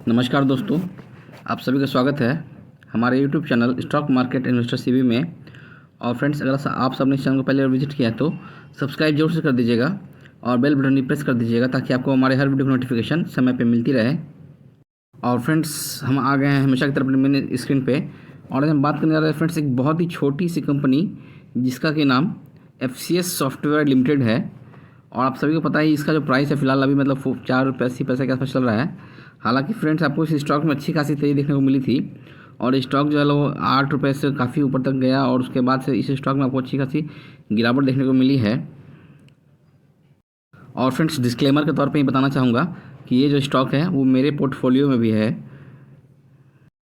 नमस्कार दोस्तों, आप सभी का स्वागत है हमारे YouTube channel stock market investor CB में। और फ्रेंड्स, अगर आप सबने इस चैनल को पहले विजिट किया है तो सब्सक्राइब जरूर से कर दीजिएगा और बेल बटन भी प्रेस कर दीजिएगा ताकि आपको हमारे हर वीडियो की नोटिफिकेशन समय पे मिलती रहे। और फ्रेंड्स, हम आ गए हैं हमेशा की तरफ मेरे स्क्रीन पे और आज हम बात करने जा रहे हैं फ्रेंड्स एक बहुत ही छोटी सी कंपनी जिसका कि नाम FCS सॉफ्टवेयर लिमिटेड है। और आप सभी को पता है इसका जो प्राइस है फिलहाल अभी मतलब 4 रुपये 80 पैसे के आसपास चल रहा है। हालांकि फ्रेंड्स, आपको इस स्टॉक में अच्छी खासी तेज़ी देखने को मिली थी और स्टॉक जो है वो 8 रुपये से काफ़ी ऊपर तक गया और उसके बाद से इस स्टॉक में आपको अच्छी खासी गिरावट देखने को मिली है। और फ्रेंड्स, डिस्क्लेमर के तौर पे ही बताना चाहूँगा कि ये जो स्टॉक है वो मेरे पोर्टफोलियो में भी है।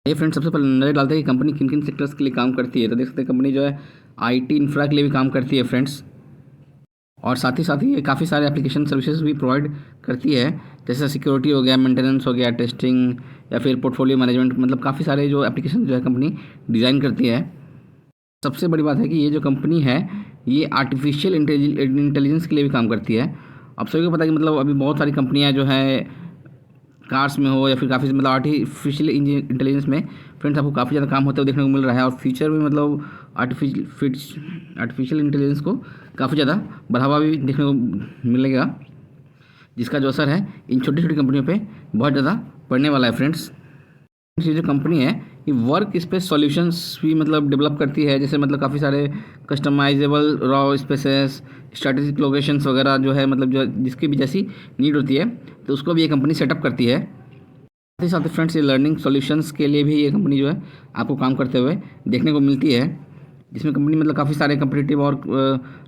ये फ्रेंड्स, सबसे पहले नजर डालते हैं कि कंपनी किन किन सेक्टर्स के लिए काम करती है। तो देख सकते हैं कंपनी जो है IT इंफ्रा के लिए भी काम करती है फ्रेंड्स, और साथ ही ये काफ़ी सारे एप्लीकेशन सर्विसेज भी प्रोवाइड करती है, जैसे सिक्योरिटी हो गया, मेंटेनेंस हो गया, टेस्टिंग या फिर पोर्टफोलियो मैनेजमेंट। मतलब काफ़ी सारे जो एप्लीकेशन जो है कंपनी डिज़ाइन करती है। सबसे बड़ी बात है कि ये जो कंपनी है ये आर्टिफिशियल इंटेलिजेंस के लिए भी काम करती है। आप सभी को पता है कि मतलब अभी बहुत सारी कंपनियां जो है कार्स में हो या फिर काफ़ी मतलब आर्टिफिशियल इंटेलिजेंस में फ्रेंड्स आपको काफ़ी ज़्यादा काम होते हुए देखने को मिल रहा है। और फ्यूचर में मतलब आर्टिफिशियल इंटेलिजेंस को काफ़ी ज़्यादा बढ़ावा भी देखने को मिलेगा, जिसका जो असर है इन छोटी छोटी कंपनियों पे बहुत ज़्यादा पड़ने वाला है फ्रेंड्स। ये जो कंपनी है ये वर्क स्पेस सॉल्यूशंस भी मतलब डेवलप करती है, जैसे मतलब काफ़ी सारे customisable raw spaces, strategic locations वगैरह जो है मतलब जो जिसकी भी जैसी नीड होती है तो उसको भी ये कंपनी सेटअप करती है। साथ ही फ्रेंड्स, ये लर्निंग सॉल्यूशंस के लिए भी ये कंपनी जो है आपको काम करते हुए देखने को मिलती है, जिसमें कंपनी मतलब काफ़ी सारे कम्पिटिटिव और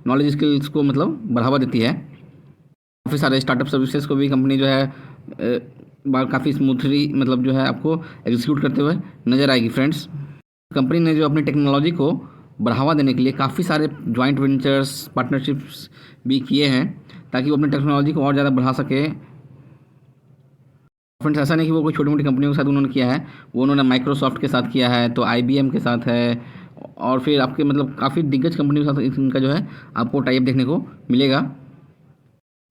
नॉलेज स्किल्स को मतलब बढ़ावा देती है। काफ़ी सारे स्टार्टअप सर्विसेज को भी कंपनी जो है काफ़ी स्मूथली मतलब जो है आपको एग्जीक्यूट करते हुए नज़र आएगी फ्रेंड्स। कंपनी ने जो अपनी टेक्नोलॉजी को बढ़ावा देने के लिए काफ़ी सारे जॉइंट वेंचर्स पार्टनरशिप्स भी किए हैं ताकि वो अपनी टेक्नोलॉजी को और ज़्यादा बढ़ा सके। फ्रेंड्स, ऐसा नहीं कि वो कोई छोटी मोटी कंपनियों के साथ उन्होंने किया है, वो उन्होंने माइक्रोसॉफ्ट के साथ किया है, तो IBM के साथ है और फिर आपके मतलब काफ़ी दिग्गज कंपनियों के साथ इनका जो है आपको टाइप देखने को मिलेगा।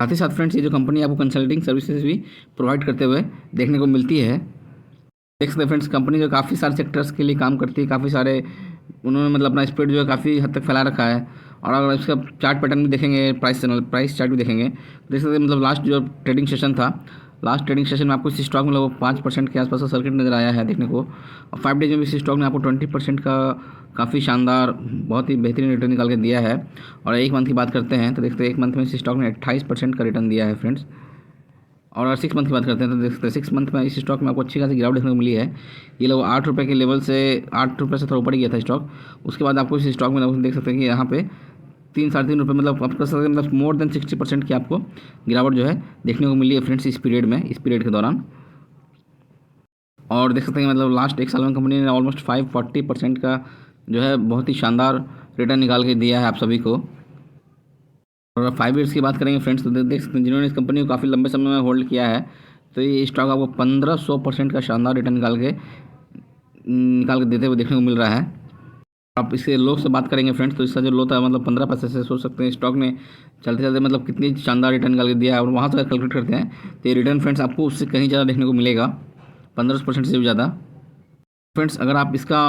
साथ ही साथ फ्रेंड्स, ये जो कंपनी आपको कंसल्टिंग सर्विसेज भी प्रोवाइड करते हुए देखने को मिलती है। देख सकते हैं फ्रेंड्स, कंपनी जो काफ़ी सारे सेक्टर्स के लिए काम करती है, काफ़ी सारे उन्होंने मतलब अपना स्प्रेड जो है काफ़ी हद तक फैला रखा है। और अगर इसका चार्ट पैटर्न भी देखेंगे, प्राइस चार्ट भी देखेंगे तो देख सकते हैं मतलब लास्ट ट्रेडिंग सेशन में आपको इस स्टॉक में लगभग 5% के आसपास का सर्किट नज़र आया है देखने को। और 5 डेज में भी इस स्टॉक ने आपको 20% का काफ़ी शानदार बहुत ही बेहतरीन रिटर्न निकाल के दिया है। और एक मंथ की बात करते हैं तो देखते हैं एक मंथ में इस स्टॉक ने 28% का रिटर्न दिया है फ्रेंड्स। और अगर 6 मंथ की बात करते हैं तो देख सकते हैं 6 मंथ में इस स्टॉक में आपको अच्छी खासी गिरावट देखने को मिली है। ये लोग 8 रुपये के लेवल से 8 रुपये से थोड़ा ऊपर ही गया था स्टॉक। उसके बाद आपको इस स्टॉक में देख सकते हैं कि यहाँ पे 3-3.5 रुपये मतलब आप कर सकते हैं मतलब मोर देन 60% की आपको गिरावट जो है देखने को मिली है फ्रेंड्स इस पीरियड के दौरान। और देख सकते हैं मतलब लास्ट एक साल में कंपनी ने ऑलमोस्ट 540% का जो है बहुत ही शानदार रिटर्न निकाल के दिया है आप सभी को। और 5 ईयर्स की बात करेंगे फ्रेंड्स तो देख सकते हैं जिन्होंने इस कंपनी को काफ़ी लंबे समय में होल्ड किया है तो ये स्टॉक आपको 1500% का शानदार रिटर्न निकाल के देते हुए देखने को मिल रहा है। आप इसके लो से बात करेंगे फ्रेंड्स तो इसका जो लो था मतलब 15 पैसे से, सोच सकते हैं स्टॉक ने चलते चलते मतलब कितनी शानदार रिटर्न निकाल के दिया है। और वहाँ से कैलकुलेट करते हैं तो ये रिटर्न फ्रेंड्स आपको उससे कहीं ज़्यादा देखने को मिलेगा, 15% से भी ज़्यादा। फ्रेंड्स, अगर आप इसका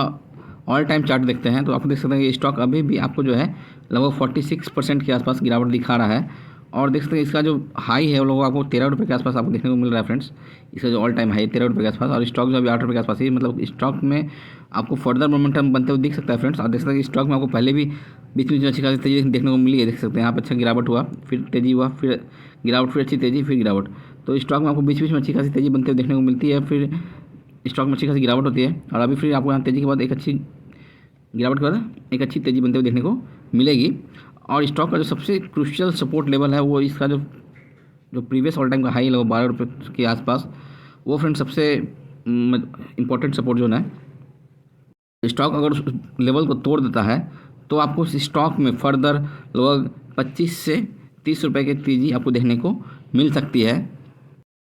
ऑल टाइम चार्ट देखते हैं तो आप देख सकते हैं कि स्टॉक अभी भी आपको जो है लगभग 46% के आसपास गिरावट दिखा रहा है। और देख सकते हैं इसका जो हाई है वो लोग आपको 13 रुपये के आसपास आपको देखने को मिल रहा है फ्रेंड्स। इसका जो ऑल टाइम हाई 13 रुपये के आसपास और स्टॉक जो अभी 8 रुपये के आसपास है, मतलब स्टॉक में आपको फर्दर मोमेंटम बनते हुए दिख सकता है फ्रेंड्स। आप देख सकते हैं कि स्टॉक में आपको पहले भी बीच में अच्छी खासी तेज़ी देखने को मिली है। देख सकते हैं यहाँ पर अच्छा गिरावट हुआ, फिर तेज़ी हुआ, फिर गिरावट, फिर अच्छी तेज़ी, फिर गिरावट। तो स्टॉक में आपको बीच में अच्छी खासी तेज़ी बनते हुए देखने को मिलती है, फिर स्टॉक में अच्छी खासी गिरावट होती है और अभी फिर आपको यहाँ तेज़ी के बाद एक अच्छी गिरावट के बाद एक अच्छी तेज़ी बनते हुए देखने को मिलेगी। और स्टॉक का जो सबसे क्रूशियल सपोर्ट लेवल है वो इसका जो प्रीवियस ऑल टाइम का हाई है वो 12 रुपये के आसपास, वो फ्रेंड सबसे इम्पोर्टेंट सपोर्ट जोन है। स्टॉक अगर उस लेवल को तोड़ देता है तो आपको इस स्टॉक में फर्दर लगभग 25 से 30 रुपये की तेज़ी आपको देखने को मिल सकती है।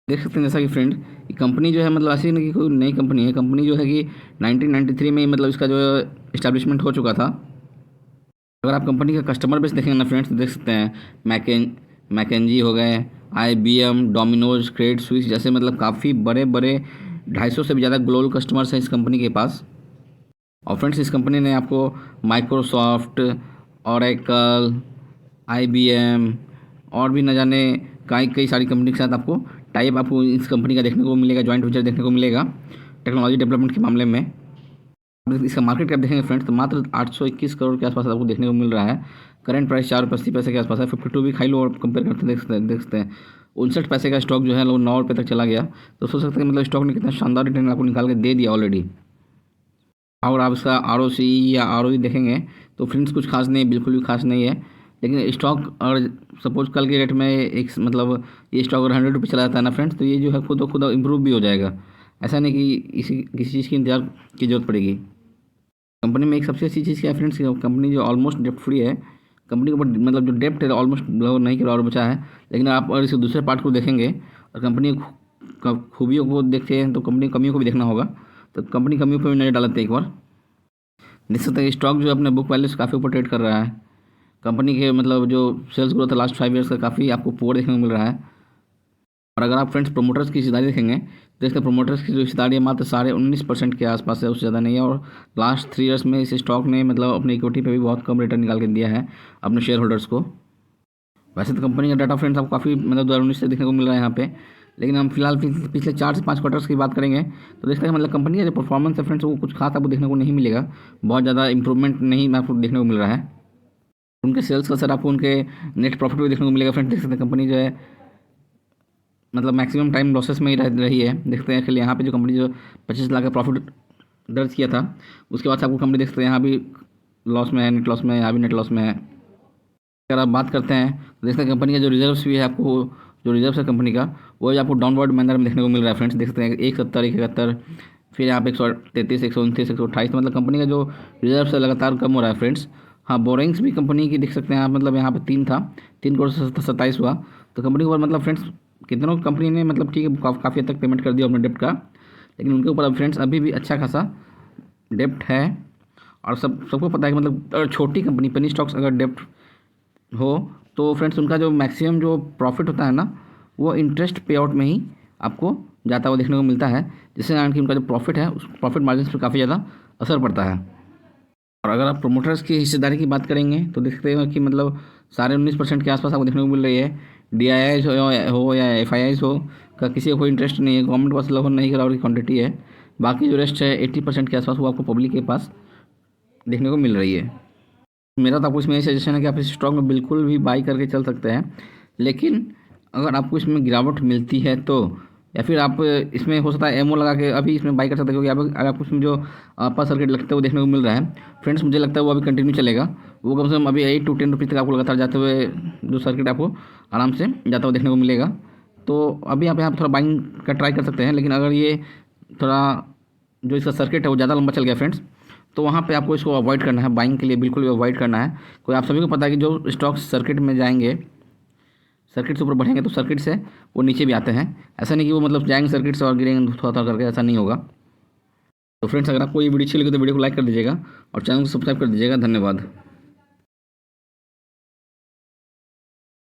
देख सकते हैं जैसा कि फ्रेंड ये कंपनी जो है मतलब ऐसी नहीं कि कोई नई कंपनी है, कंपनी जो है कि 1993 में मतलब इसका जो इस्टेब्लिशमेंट हो चुका था। अगर आप कंपनी का कस्टमर बेस देखेंगे ना फ्रेंड्स तो देख सकते हैं मैकेंजी हो गए, IBM, डोमिनोज, क्रेडिट स्विस जैसे मतलब काफ़ी बड़े बड़े 250 से भी ज़्यादा ग्लोबल कस्टमर्स हैं इस कंपनी के पास। और फ्रेंड्स इस कंपनी ने आपको माइक्रोसॉफ्ट, ओरेकल, IBM और भी न जाने कई सारी कंपनी के साथ आपको टाइप आपको इस कंपनी का देखने को मिलेगा, जॉइंट वेंचर देखने को मिलेगा टेक्नोलॉजी डेवलपमेंट के मामले में। इसका मार्केट कैप देखेंगे फ्रेंड्स तो मात्र 821 करोड़ के आसपास आपको देखने को मिल रहा है। करंट प्राइस 4 रुपये 80 पैसे के आसपास है। 52 वीक हाई लो और कंपेयर करते देख सकते हैं 59 पैसे का स्टॉक जो है लोग 9 रुपये तक चला गया। तो सोच सकते हैं मतलब स्टॉक ने कितना शानदार रिटर्न आपको निकाल के दे दिया ऑलरेडी। और आप इसका ROC या ROE देखेंगे तो फ्रेंड्स कुछ खास नहीं, बिल्कुल भी खास नहीं है। लेकिन स्टॉक और सपोज कल के रेट में एक मतलब ये स्टॉक अगर 100 रुपये चला जाता है ना फ्रेंड्स, तो ये जो है खुद इम्प्रूव भी हो जाएगा। ऐसा नहीं कि किसी चीज़ की इंतजार की जरूरत पड़ेगी। कंपनी में एक सबसे अच्छी चीज़ क्या है फ्रेंड्स, कंपनी जो ऑलमोस्ट डेप्ट फ्री है। कंपनी के ऊपर मतलब जो डेप्ट है ऑलमोस्ट नहीं करोड़ और बचा है। लेकिन आप अगर इसके दूसरे पार्ट को देखेंगे और कंपनी खूबियों को देखते हैं तो कंपनी कमियों को भी देखना होगा। तो कंपनी कमियों पर भी नजर डालते हैं एक बार। देख सकते हैं स्टॉक जो अपने बुक वैल्यू से काफ़ी ऊपर ट्रेड कर रहा है। कंपनी के मतलब जो सेल्स ग्रोथ है लास्ट 5 ईयर्स का काफ़ी आपको पुअर देखने को मिल रहा है। और अगर आप फ्रेंड्स प्रोमोटर्स की हिस्सेदारी देखेंगे तो देखते हैं प्रोमोटर्स की जो हिस्सेदारी है मात्र 19.5% के आसपास है, उससे ज़्यादा नहीं है। और लास्ट 3 ईयर्स में इस स्टॉक ने मतलब अपनी इक्विटी पे भी बहुत कम रिटर्न निकाल के दिया है अपने शेयर होल्डर्स को। वैसे तो कंपनी का डाटा फ्रेंड्स आपको काफ़ी मतलब 2019 से देखने को मिल रहा है यहाँ पे। लेकिन हम फिलहाल पिछले 4 से 5 क्वार्टर्स की बात करेंगे तो देखते हैं मतलब कंपनी का जो परफॉर्मेंस है फ्रेंड्स वो कुछ खास आपको देखने को नहीं मिलेगा। बहुत ज़्यादा इंप्रूवमेंट नहीं आपको देखने को मिल रहा है। उनके सेल्स का सर आपको उनके नेट प्रॉफिट भी देखने को मिलेगा फ्रेंड्स। देख सकते हैं कंपनी जो है मतलब मैक्सिमम टाइम लॉसेस में ही रही है। देखते हैं कि यहाँ पे जो कंपनी जो 25 लाख का प्रॉफिट दर्ज किया था उसके बाद से आपको कंपनी देखते हैं यहाँ भी लॉस में है, नेट लॉस में है, यहाँ भी नेट लॉस में है। अगर आप बात करते हैं तो देखते हैं कंपनी का जो रिजर्व्स भी है आपको जो रिजर्व है कंपनी का वो आपको डाउनवर्ड मैनर में देखने को मिल रहा है फ्रेंड्स। देखते हैं 170, 171, फिर यहाँ पे 133, 129, 128। मतलब कंपनी का जो रिजर्व है लगातार कम हो रहा है फ्रेंड्स। हाँ बोरिंग्स भी कंपनी की देख सकते हैं आप, मतलब यहाँ पे 3 था, 3 करोड़ 27 हुआ। तो कंपनी के ऊपर मतलब फ्रेंड्स कितनों कंपनी ने मतलब ठीक है काफ़ी हद तक पेमेंट कर दिया अपने डेप्ट का। लेकिन उनके ऊपर अब फ्रेंड्स अभी भी अच्छा खासा डेप्ट है। और सबको पता है कि मतलब अगर छोटी कंपनी पेनी स्टॉक्स अगर डेप्ट हो तो फ्रेंड्स उनका जो मैक्सिमम जो प्रॉफिट होता है ना वो इंटरेस्ट पे आउट में ही आपको जाता हुआ देखने को मिलता है, जिससे कारण कि उनका जो प्रॉफिट है उस प्रॉफिट मार्जिन पर काफ़ी ज़्यादा असर पड़ता है। और अगर आप प्रोमोटर्स की हिस्सेदारी की बात करेंगे तो देखते हैं कि मतलब 19.5% के आसपास आपको देखने को मिल रही है। DIIs हो या FIIs हो का किसी को कोई इंटरेस्ट नहीं है, गवर्नमेंट पास लगभग नहीं करोड़ की क्वांटिटी है। बाकी जो रेस्ट है 80% के आसपास वो आपको पब्लिक के पास देखने को मिल रही है। मेरा तो आपको इसमें यही सजेशन है कि आप इस स्टॉक में बिल्कुल भी बाई करके चल सकते हैं। लेकिन अगर आपको इसमें गिरावट मिलती है तो या फिर आप इसमें हो सकता है MO लगा के अभी इसमें बाई कर सकते हैं, क्योंकि अगर आपको इसमें जो अपर सर्किट लगता है वो देखने को मिल रहा है फ्रेंड्स, मुझे लगता है वो अभी कंटिन्यू चलेगा। वो कम से कम अभी 8 to 10 रुपीज़ तक आपको लगातार जाते हुए जो सर्किट आपको आराम से जाता हुआ देखने को मिलेगा। तो अभी आप यहाँ पर थोड़ा बाइंग का ट्राई कर सकते हैं। लेकिन अगर ये थोड़ा जो इसका सर्किट है वो ज़्यादा लंबा चल गया फ्रेंड्स तो वहाँ पे आपको इसको अवॉइड करना है, बाइंग के लिए बिल्कुल भी अवॉइड करना है। कोई आप सभी को पता है कि जो स्टॉक्स सर्किट में जाएंगे, सर्किट से ऊपर बढ़ेंगे तो सर्किट से वो नीचे भी आते हैं। ऐसा नहीं कि वो मतलब जाएंगे सर्किट से और गिरेंगे थोड़ा थोड़ा करके, ऐसा नहीं होगा। तो फ्रेंड्स अगर आपको ये वीडियो अच्छी लगी तो वीडियो को लाइक कर दीजिएगा और चैनल को सब्सक्राइब कर दीजिएगा। धन्यवाद।